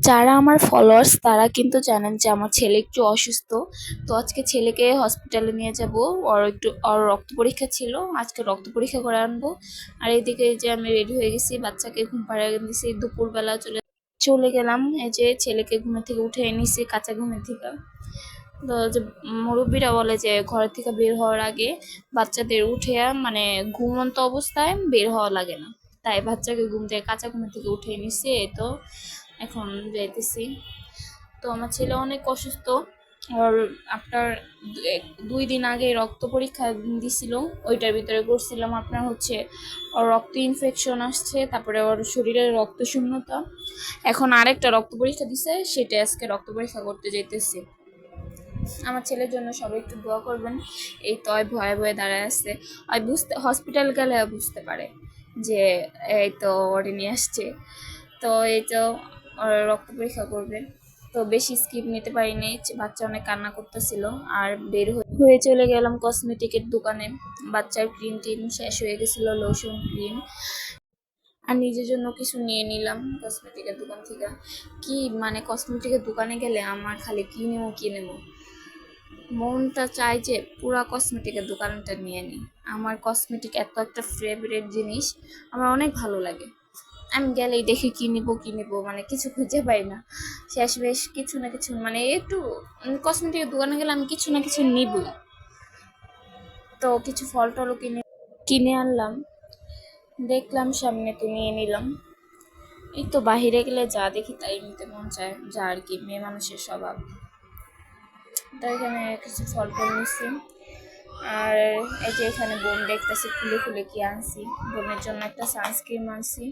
যারা আমার ফলোয়ার্স তারা কিন্তু জানেন যে আমার ছেলে একটু অসুস্থ। তো আজকে ছেলেকে হসপিটালে নিয়ে যাব। ওর রক্ত পরীক্ষা ছিল, আজকে রক্ত পরীক্ষা করে আনবো। আর এইদিকে এই যে আমি রেডি হয়ে গেছি, বাচ্চাকে ঘুম পাড়িয়ে দিয়েছি, দুপুরবেলা চলে চলে গেলাম। এই যে ছেলেকে ঘুমের থেকে উঠে নিছি, কাঁচা ঘুমের থেকে। তো যে মুরব্বীরা বলে যে ঘরের থেকে বের হওয়ার আগে বাচ্চাদের উঠে মানে ঘুমন্ত অবস্থায় বের হওয়া লাগে না, তাই বাচ্চাকে ঘুম থেকে কাঁচা ঘুমের থেকে উঠে নিছি। এই তো এখন যাইতেছি। তো আমার ছেলে অনেক অসুস্থ। আর আপনার 2 দিন আগে রক্ত পরীক্ষা দিছিল, ওইটার ভিতরে করছিলাম আপনার হচ্ছে ওর রক্ত ইনফেকশন আসছে, তারপরে ওর শরীরে রক্ত শূন্যতা। এখন আরেকটা রক্ত পরীক্ষা দিছে, সেটা আজকে রক্ত পরীক্ষা করতে যেতেছি। আমার ছেলের জন্য সবাই একটু দোয়া করবেন। এই তো ভয়ে ভয়ে দাঁড়ায় আছে, হসপিটাল গেলে বুঝতে পারে যে এই তো ওরে নিয়ে আসছে। তো এই তো ওর রক্ত পরীক্ষা করবে। তো বেশি স্কিপ নিতে পারিনি, বাচ্চা অনেক কান্না করতেছিল। আর বের হয়ে চলে গেলাম কসমেটিকের দোকানে। বাচ্চার ক্রিম টিম শেষ হয়ে গেছিলো, লোশন ক্রিম। আর নিজের জন্য কিছু নিয়ে নিলাম কসমেটিকের দোকান থেকে। কি মানে কসমেটিকের দোকানে গেলে আমার খালি কি নেবো মনটা চায় যে পুরা কসমেটিকের দোকানটা নিয়ে নিই। আমার কসমেটিক এত একটা ফেভারিট জিনিস, আমার অনেক ভালো লাগে। আমি গেলেই দেখি কি নিব মানে কিছু খুঁজে পাই না। শেষ বেশ কিছু না কিছু মানে একটু কসমেটিকের দোকানে গেলে আমি কিছু না কিছু নিবই। তো কিছু ফল টলও কিনে আনলাম, দেখলাম সামনে তো নিয়ে নিলাম। এই তো বাহিরে গেলে যা দেখি তাই নিতে মন চায়, যা আর কি, মেয়ে মানুষের স্বভাব। তো এখানে কিছু ফল টল নিচ্ছি। আর এই যে এখানে বোন দেখতেছি খুলে খুলে কি আনছি, বোনের জন্য একটা সানস্ক্রিন আনছি।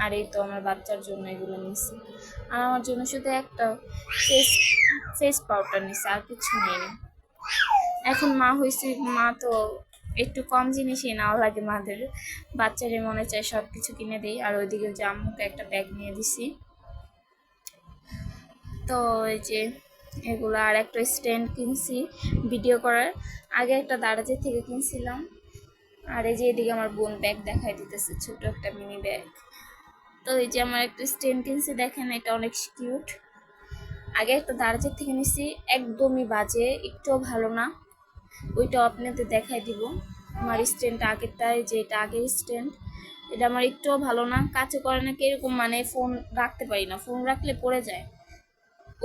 আর এই তো আমার বাচ্চার জন্য এগুলো নিচ্ছি। আর আমার জন্য শুধু একটা ফেস ফেস পাউডার নিচ্ছি, আর কিছু নেই। এখন মা হয়েছি, মা তো একটু কম জিনিসই নেওয়া লাগে মাদের। বাচ্চাদের মনে চায় সব কিছু কিনে দিই। আর ওইদিকে জাম্মুকে একটা ব্যাগ নিয়ে দিছি। তো এই যে এগুলো, আর একটা স্ট্যান্ড কিনছি ভিডিও করার, আগে একটা দারাজের থেকে কিনছিলাম। আর এই যে এদিকে আমার বোন ব্যাগ দেখাই দিতেছে, ছোট একটা মিনি ব্যাগ। তো এই যে আমার একটা স্ট্যান্ড কিনছি, দেখেন এটা অনেক কিউট। আগে একটা দারাজের থেকে নিছি, একদমই বাজে, একটুও ভালো না। ওইটা আপনাদের দেখাই দিব। আমার স্ট্যান্ডটা আগেরটাই, যে এটা আগের স্ট্যান্ড, এটা আমার একটুও ভালো না, কাছে করে না কিরকম, মানে ফোন রাখতে পারি না, ফোন রাখলে পড়ে যায়,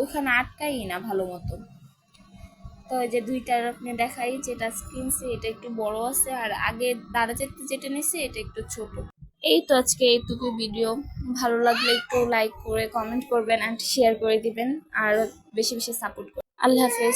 ওইখানে আটকাই না ভালো মতো। তো এই যে দুইটার আপনি দেখাই, যেটা কিনছি এটা একটু বড় আছে, আর আগে দারাজের যেটা নিছি এটা একটু ছোট। এই তো আজকে এইটুকু ভিডিও। ভালো লাগলে একটু লাইক করে কমেন্ট করবেন, অ্যান্ড শেয়ার করে দিবেন, আর বেশি বেশি সাপোর্ট করবেন। আল্লাহ হাফেজ।